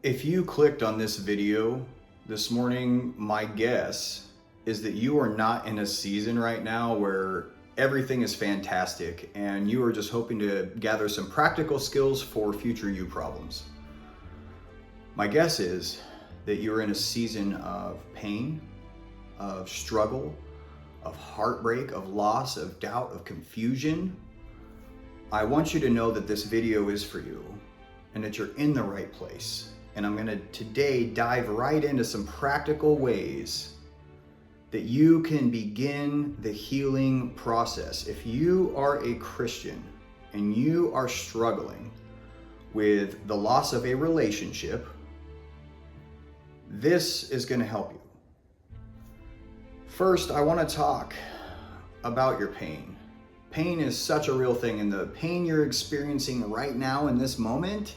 If you clicked on this video this morning, my guess is that you are not in a season right now where everything is fantastic and you are just hoping to gather some practical skills for future you problems. My guess is that you're in a season of pain, of struggle, of heartbreak, of loss, of doubt, of confusion. I want you to know that this video is for you and that you're in the right place. And I'm gonna today dive right into some practical ways that you can begin the healing process. If you are a Christian and you are struggling with the loss of a relationship, this is gonna help you. First, I wanna talk about your pain. Pain is such a real thing, and the pain you're experiencing right now in this moment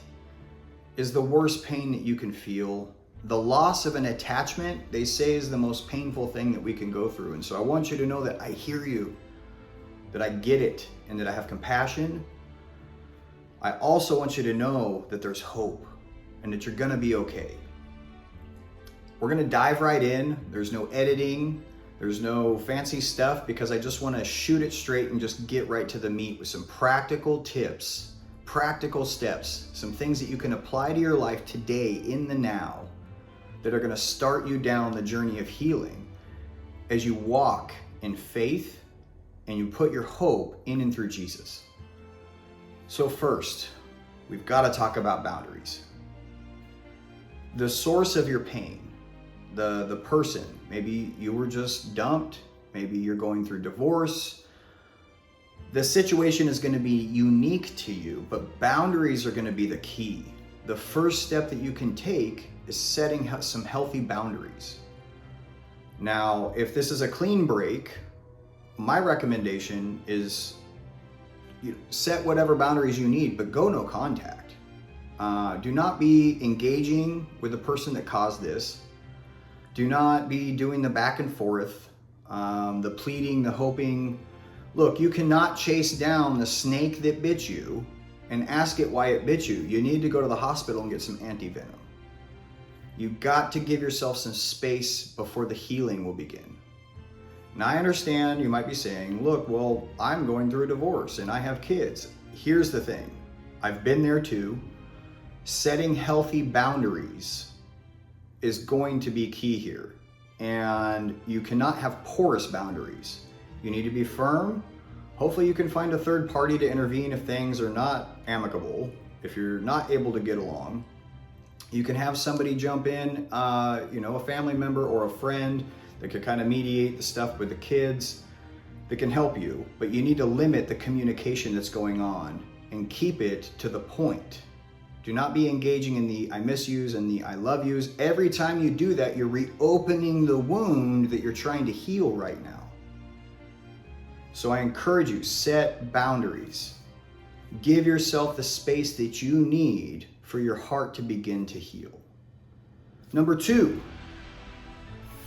is the worst pain that you can feel. The loss of an attachment, they say, is the most painful thing that we can go through. And so I want you to know that I hear you, that I get it, and that I have compassion. I also want you to know that there's hope and that you're gonna be okay. We're gonna dive right in. There's no editing, there's no fancy stuff, because I just wanna shoot it straight and just get right to the meat with some practical tips, practical steps, some things that you can apply to your life today in the now that are going to start you down the journey of healing as you walk in faith and you put your hope in and through Jesus. So first, we've got to talk about boundaries. The source of your pain, the person, maybe you were just dumped, maybe you're going through divorce. The situation is going to be unique to you, but boundaries are going to be the key. The first step that you can take is setting some healthy boundaries. Now, if this is a clean break, my recommendation is set whatever boundaries you need, but go no contact. Do not be engaging with the person that caused this. Do not be doing the back and forth, the pleading, the hoping. Look, you cannot chase down the snake that bit you and ask it why it bit you. You need to go to the hospital and get some anti-venom. You've got to give yourself some space before the healing will begin. Now, I understand you might be saying, look, well, I'm going through a divorce and I have kids. Here's the thing. I've been there too. Setting healthy boundaries is going to be key here. And you cannot have porous boundaries. You need to be firm. Hopefully you can find a third party to intervene if things are not amicable, if you're not able to get along. You can have somebody jump in, a family member or a friend that could kind of mediate the stuff with the kids that can help you, but you need to limit the communication that's going on and keep it to the point. Do not be engaging in the I miss yous and the I love yous. Every time you do that, you're reopening the wound that you're trying to heal right now. So I encourage you, set boundaries. Give yourself the space that you need for your heart to begin to heal. Number 2,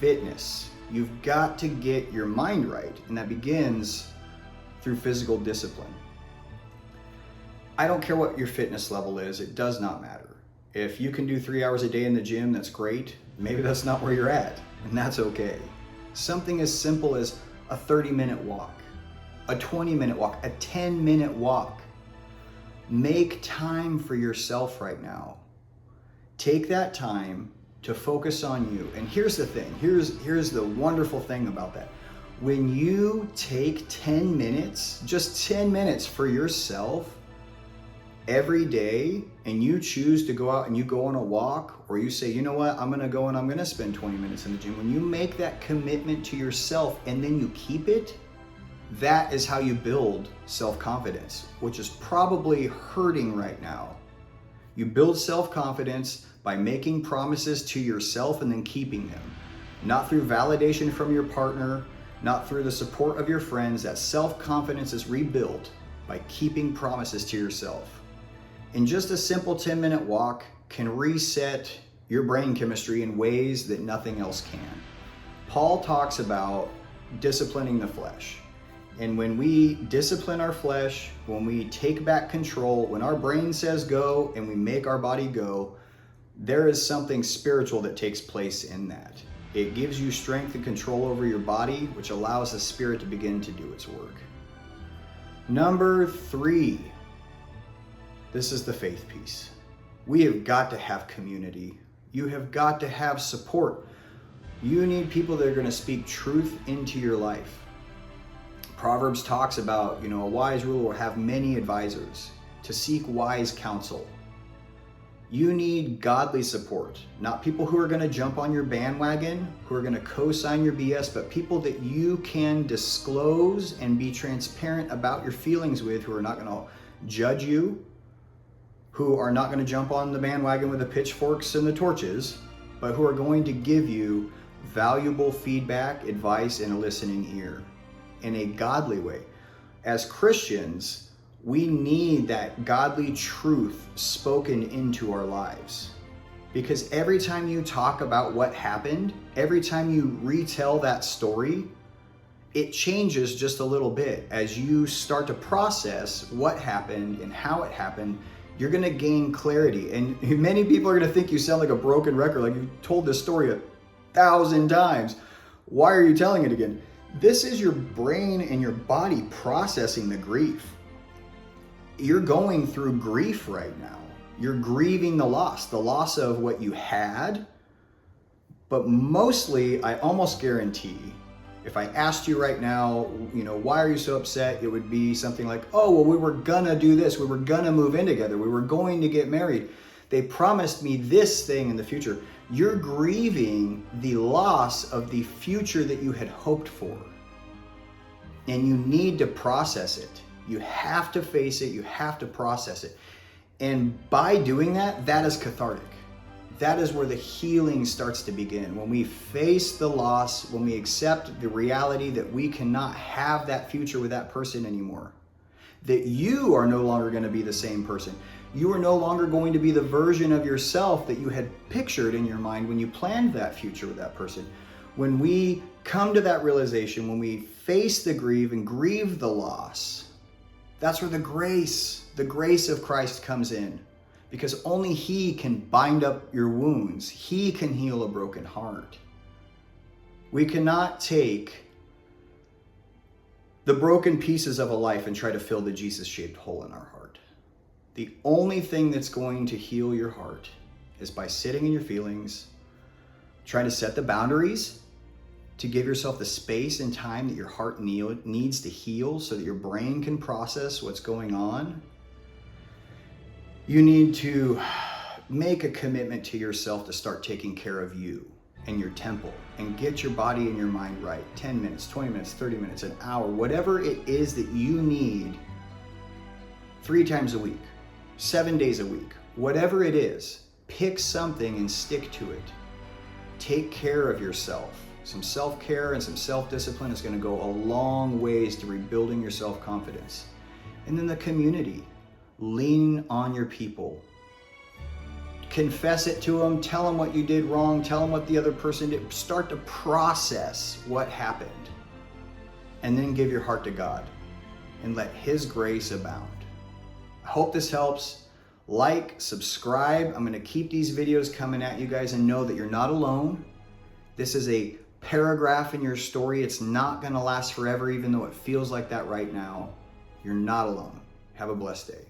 fitness. You've got to get your mind right, and that begins through physical discipline. I don't care what your fitness level is, it does not matter. If you can do 3 hours a day in the gym, that's great. Maybe that's not where you're at, and that's okay. Something as simple as a 30-minute walk, a 20-minute walk, a 10-minute walk. Make time for yourself right now. Take that time to focus on you. And here's the thing, here's the wonderful thing about that. When you take 10 minutes, just 10 minutes for yourself every day, and you choose to go out and you go on a walk, or you say, you know what, I'm gonna go and I'm gonna spend 20 minutes in the gym. When you make that commitment to yourself and then you keep it, that is how you build self-confidence, which is probably hurting right now. You build self-confidence by making promises to yourself and then keeping them. Not through validation from your partner, not through the support of your friends. That self-confidence is rebuilt by keeping promises to yourself. And just a simple 10-minute walk can reset your brain chemistry in ways that nothing else can. Paul talks about disciplining the flesh. And when we discipline our flesh, when we take back control, when our brain says go and we make our body go, there is something spiritual that takes place in that. It gives you strength and control over your body, which allows the spirit to begin to do its work. Number 3, this is the faith piece. We have got to have community. You have got to have support. You need people that are going to speak truth into your life. Proverbs talks about, a wise ruler will have many advisors to seek wise counsel. You need godly support, not people who are going to jump on your bandwagon, who are going to co-sign your BS, but people that you can disclose and be transparent about your feelings with, who are not going to judge you, who are not going to jump on the bandwagon with the pitchforks and the torches, but who are going to give you valuable feedback, advice, and a listening ear in a godly way. As Christians, we need that godly truth spoken into our lives. Because every time you talk about what happened, every time you retell that story, it changes just a little bit. As you start to process what happened and how it happened, you're gonna gain clarity. And many people are gonna think you sound like a broken record, like you told this story 1,000 times. Why are you telling it again? This is your brain and your body processing the grief. You're going through grief right now. You're grieving the loss of what you had. But mostly, I almost guarantee, if I asked you right now, why are you so upset? It would be something like, oh, well, we were gonna do this. We were gonna move in together. We were going to get married. They promised me this thing in the future. You're grieving the loss of the future that you had hoped for. And you need to process it. You have to face it. You have to process it. And by doing that, that is cathartic. That is where the healing starts to begin. When we face the loss, when we accept the reality that we cannot have that future with that person anymore, that you are no longer going to be the same person. You are no longer going to be the version of yourself that you had pictured in your mind when you planned that future with that person. When we come to that realization, when we face the grief and grieve the loss, that's where the grace of Christ comes in. Because only He can bind up your wounds. He can heal a broken heart. We cannot take the broken pieces of a life and try to fill the Jesus-shaped hole in our heart. The only thing that's going to heal your heart is by sitting in your feelings, trying to set the boundaries to give yourself the space and time that your heart needs to heal so that your brain can process what's going on. You need to make a commitment to yourself to start taking care of you and your temple and get your body and your mind right. 10 minutes, 20 minutes, 30 minutes, an hour, whatever it is that you need 3 times a week, 7 days a week, whatever it is, pick something and stick to it. Take care of yourself. Some self-care and some self-discipline is going to go a long ways to rebuilding your self-confidence. And then the community. Lean on your people. Confess it to them. Tell them what you did wrong. Tell them what the other person did. Start to process what happened. And then give your heart to God. And let His grace abound. I hope this helps. Like, subscribe. I'm going to keep these videos coming at you guys, and know that you're not alone. This is a paragraph in your story. It's not going to last forever, even though it feels like that right now. You're not alone. Have a blessed day.